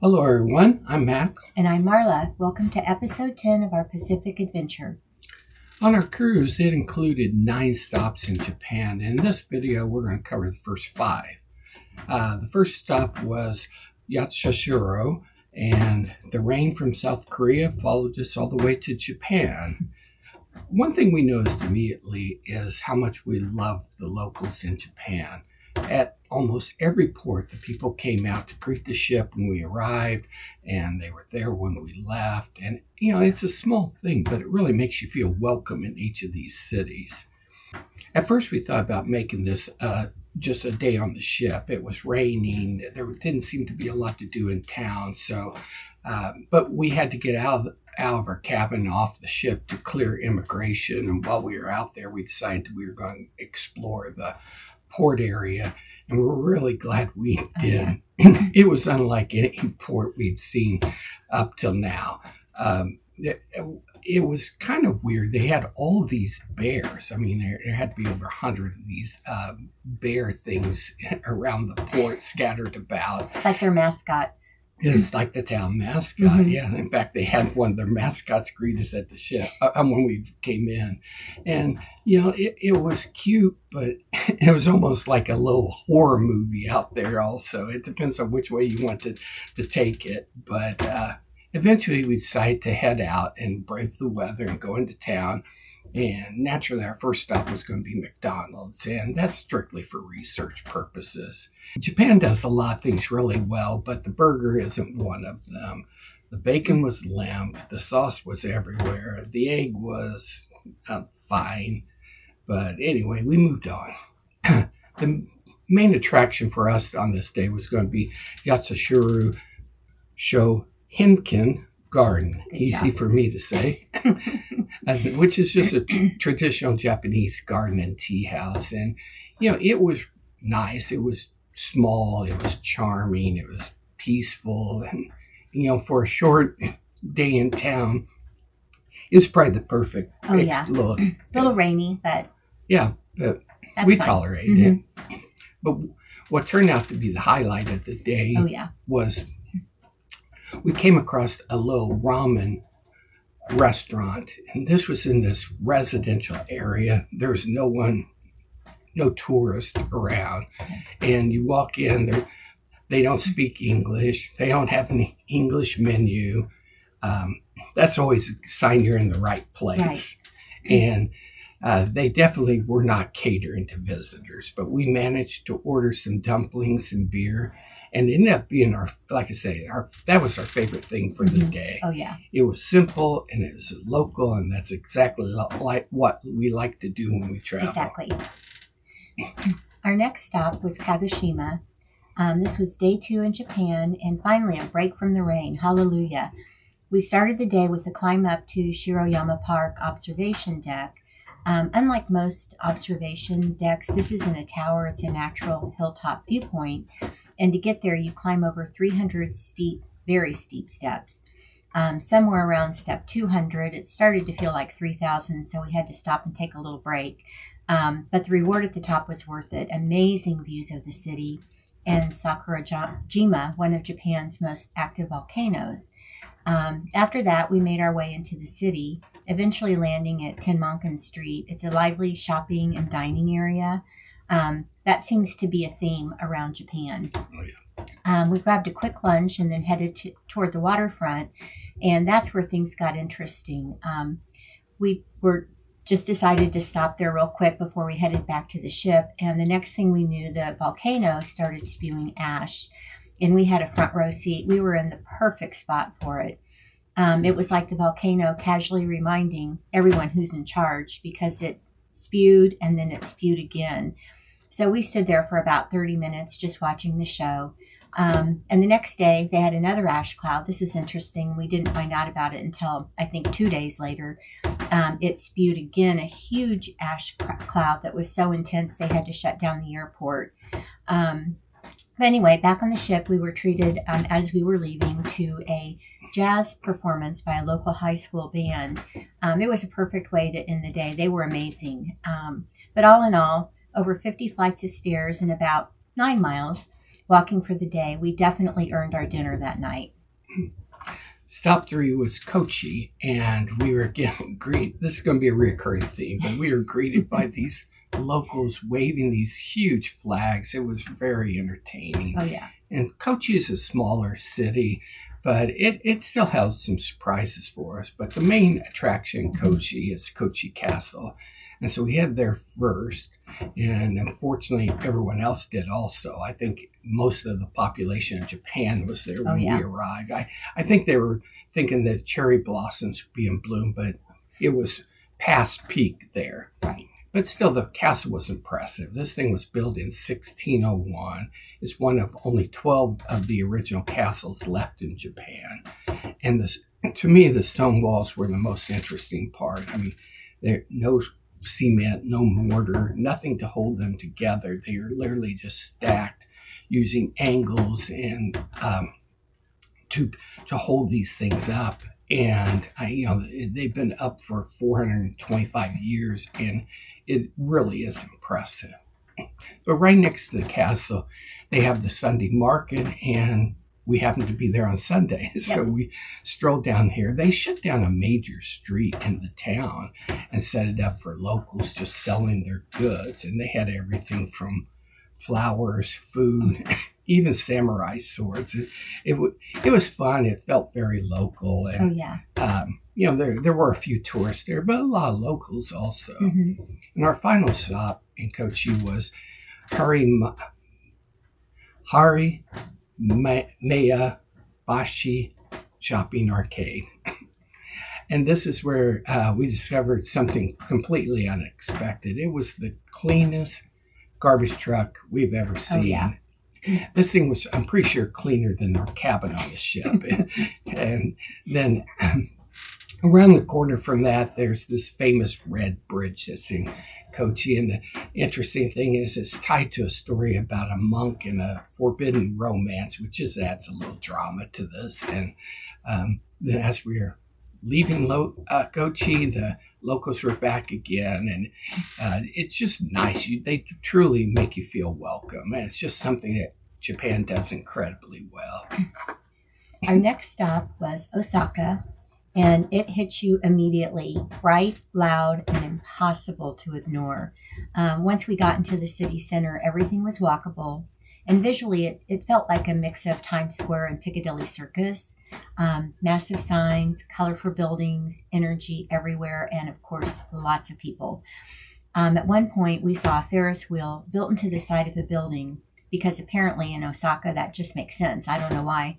Hello, everyone. I'm Max. And I'm Marla. Welcome to episode 10 of our Pacific Adventure. On our cruise, it included 9 stops in Japan. In this video, we're going to cover the first 5. The first stop was Yatsushiro, and the rain from South Korea followed us all the way to Japan. One thing we noticed immediately is how much we love the locals in Japan. At almost every port, the people came out to greet the ship when we arrived, and they were there when we left. And, it's a small thing, but it really makes you feel welcome in each of these cities. At first, we thought about making this just a day on the ship. It was raining. There didn't seem to be a lot to do in town, but we had to get out of our cabin off the ship to clear immigration. And while we were out there, we decided we were going to explore the port area, and we're really glad we did. It was unlike any port we'd seen up till now. It was kind of weird. They had all of these bears. I mean, there had to be over 100 of these bear things around the port scattered about. It's like their mascot. It's like the town mascot, yeah. In fact, they had one of their mascots greet us at the ship when we came in. And, it was cute, but it was almost like a little horror movie out there also. It depends on which way you wanted to take it. But eventually we decided to head out and brave the weather and go into town. And naturally, our first stop was going to be McDonald's, and that's strictly for research purposes. Japan does a lot of things really well, but the burger isn't one of them. The bacon was limp, the sauce was everywhere, the egg was fine. But anyway, we moved on. The main attraction for us on this day was going to be Yatsushiro Shohinken Garden, easy for me to say, which is just a traditional Japanese garden and tea house. And, it was nice. It was small. It was charming. It was peaceful. And, for a short day in town, it was probably the perfect look. A little rainy, but... Yeah, but we tolerated it. But what turned out to be the highlight of the day was... we came across a little ramen restaurant, and this was in this residential area. There was no tourist around. And you walk in, they don't speak English. They don't have an English menu. That's always a sign you're in the right place. Right. And they definitely were not catering to visitors, but we managed to order some dumplings and beer. And it ended up being that was our favorite thing for the day. Oh, yeah. It was simple and it was local, and that's exactly like what we like to do when we travel. Exactly. Our next stop was Kagoshima. This was day 2 in Japan, and finally a break from the rain. Hallelujah. We started the day with a climb up to Shiroyama Park observation deck. Unlike most observation decks, this isn't a tower, it's a natural hilltop viewpoint. And to get there, you climb over 300 very steep steps. Somewhere around step 200, it started to feel like 3,000, so we had to stop and take a little break. But the reward at the top was worth it. Amazing views of the city and Sakurajima, one of Japan's most active volcanoes. After that, we made our way into the city, eventually landing at Tenmankan Street. It's a lively shopping and dining area. That seems to be a theme around Japan. Oh, yeah. We grabbed a quick lunch and then headed toward the waterfront, and that's where things got interesting. We just decided to stop there real quick before we headed back to the ship, and the next thing we knew, the volcano started spewing ash, and we had a front row seat. We were in the perfect spot for it. It was like the volcano casually reminding everyone who's in charge, because it spewed and then it spewed again. So we stood there for about 30 minutes just watching the show. And the next day they had another ash cloud. This was interesting. We didn't find out about it until I think 2 days later. It spewed again, a huge ash cloud that was so intense they had to shut down the airport. But anyway, back on the ship, we were treated as we were leaving to a jazz performance by a local high school band. It was a perfect way to end the day. They were amazing. But all in all, over 50 flights of stairs and about 9 miles, walking for the day. We definitely earned our dinner that night. Stop 3 was Kochi, and we were getting greeted. This is going to be a recurring theme, but we were greeted by these locals waving these huge flags. It was very entertaining. Oh, yeah. And Kochi is a smaller city, but it still has some surprises for us. But the main attraction in Kochi is Kochi Castle. And so we had there first, and unfortunately everyone else did also. I think most of the population of Japan was there when we arrived. I think they were thinking that cherry blossoms would be in bloom, but it was past peak there. Right. But still, the castle was impressive. This thing was built in 1601. It's one of only 12 of the original castles left in Japan. And to me, the stone walls were the most interesting part. I mean, there no cement, no mortar, nothing to hold them together. They are literally just stacked using angles and to hold these things up. And they've been up for 425 years, and it really is impressive. But right next to the castle, they have the Sunday market, and we happened to be there on Sunday. So we strolled down here. They shut down a major street in the town and set it up for locals just selling their goods. And they had everything from flowers, food, even samurai swords. It was fun. It felt very local. And, there were a few tourists there, but a lot of locals also. Mm-hmm. And our final stop in Kochi was Maya Bashi Shopping Arcade. And this is where we discovered something completely unexpected. It was the cleanest garbage truck we've ever seen. Oh, yeah. This thing was, I'm pretty sure, cleaner than our cabin on the ship. And then around the corner from that, there's this famous red bridge that's in Kochi. And the interesting thing is it's tied to a story about a monk and a forbidden romance, which just adds a little drama to this. And then as we were leaving Kochi, the locals were back again. And it's just nice. They truly make you feel welcome. And it's just something that Japan does incredibly well. Our next stop was Osaka. And it hits you immediately, bright, loud, and impossible to ignore. Once we got into the city center, everything was walkable. And visually, it felt like a mix of Times Square and Piccadilly Circus. Massive signs, colorful buildings, energy everywhere, and of course, lots of people. At one point, we saw a Ferris wheel built into the side of the building because apparently in Osaka, that just makes sense. I don't know why.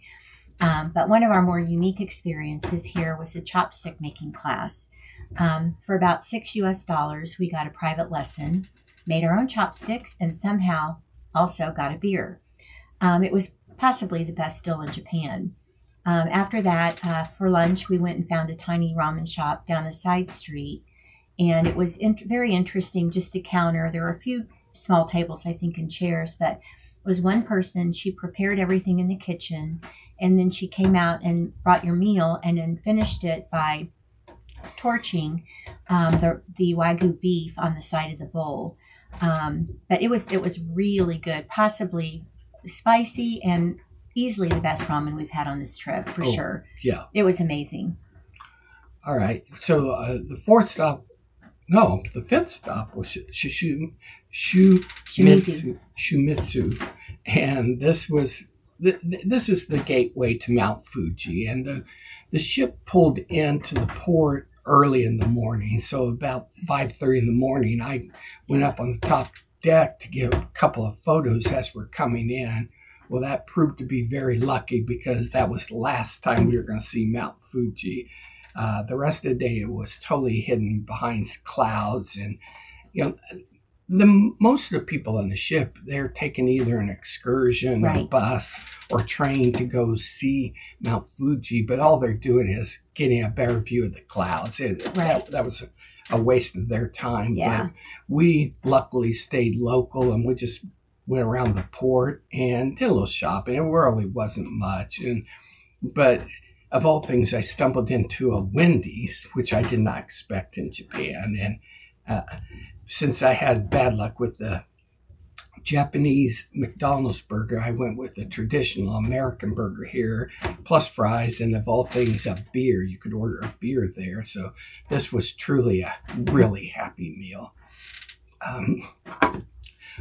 But one of our more unique experiences here was a chopstick making class. For about $6 we got a private lesson, made our own chopsticks, and somehow also got a beer. It was possibly the best still in Japan. After that, for lunch, we went and found a tiny ramen shop down a side street. And it was very interesting just to counter. There were a few small tables, I think, and chairs, but it was one person. She prepared everything in the kitchen. And then she came out and brought your meal and then finished it by torching the Wagyu beef on the side of the bowl. But it was really good, possibly spicy and easily the best ramen we've had on this trip, for sure. Yeah. It was amazing. All right. So the fifth stop was Shimizu. And this is the gateway to Mount Fuji, and the ship pulled into the port early in the morning. So about 5:30 in the morning, I went up on the top deck to get a couple of photos as we're coming in. Well, that proved to be very lucky because that was the last time we were going to see Mount Fuji. The rest of the day, it was totally hidden behind clouds, and most of the people on the ship, they're taking either an excursion or bus or train to go see Mount Fuji, but all they're doing is getting a better view of the clouds. That was a waste of their time. Yeah. But we luckily stayed local, and we just went around the port and did a little shopping. It really wasn't much. But of all things, I stumbled into a Wendy's, which I did not expect in Japan. And since I had bad luck with the Japanese McDonald's burger. I went with the traditional American burger here, plus fries, and of all things, a beer. You could order a beer there. So this was truly a really happy meal.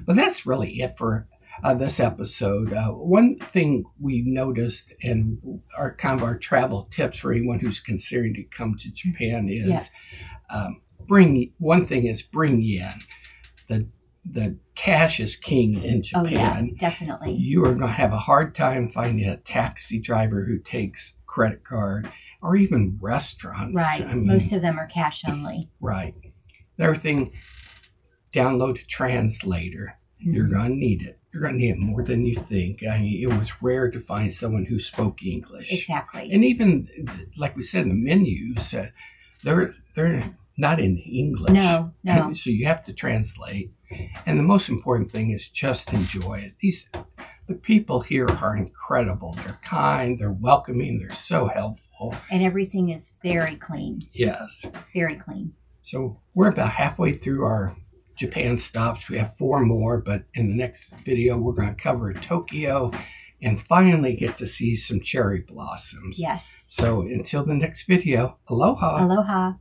But that's really it for this episode. One thing we noticed in our travel tips for anyone who's considering to come to Japan is bring yen. The cash is king in Japan. Oh, yeah, definitely. You are going to have a hard time finding a taxi driver who takes credit card, or even restaurants. Right. I mean, most of them are cash only. Right. Everything, download a translator. Mm-hmm. You're going to need it. You're going to need it more than you think. I mean, it was rare to find someone who spoke English. Exactly. And even, like we said, the menus, they're not in English. No. So you have to translate. And the most important thing is just enjoy it. The people here are incredible. They're kind, they're welcoming, they're so helpful. And everything is very clean. Yes. Very clean. So we're about halfway through our Japan stops. We have 4 more, but in the next video, we're going to cover Tokyo and finally get to see some cherry blossoms. Yes. So until the next video, aloha. Aloha.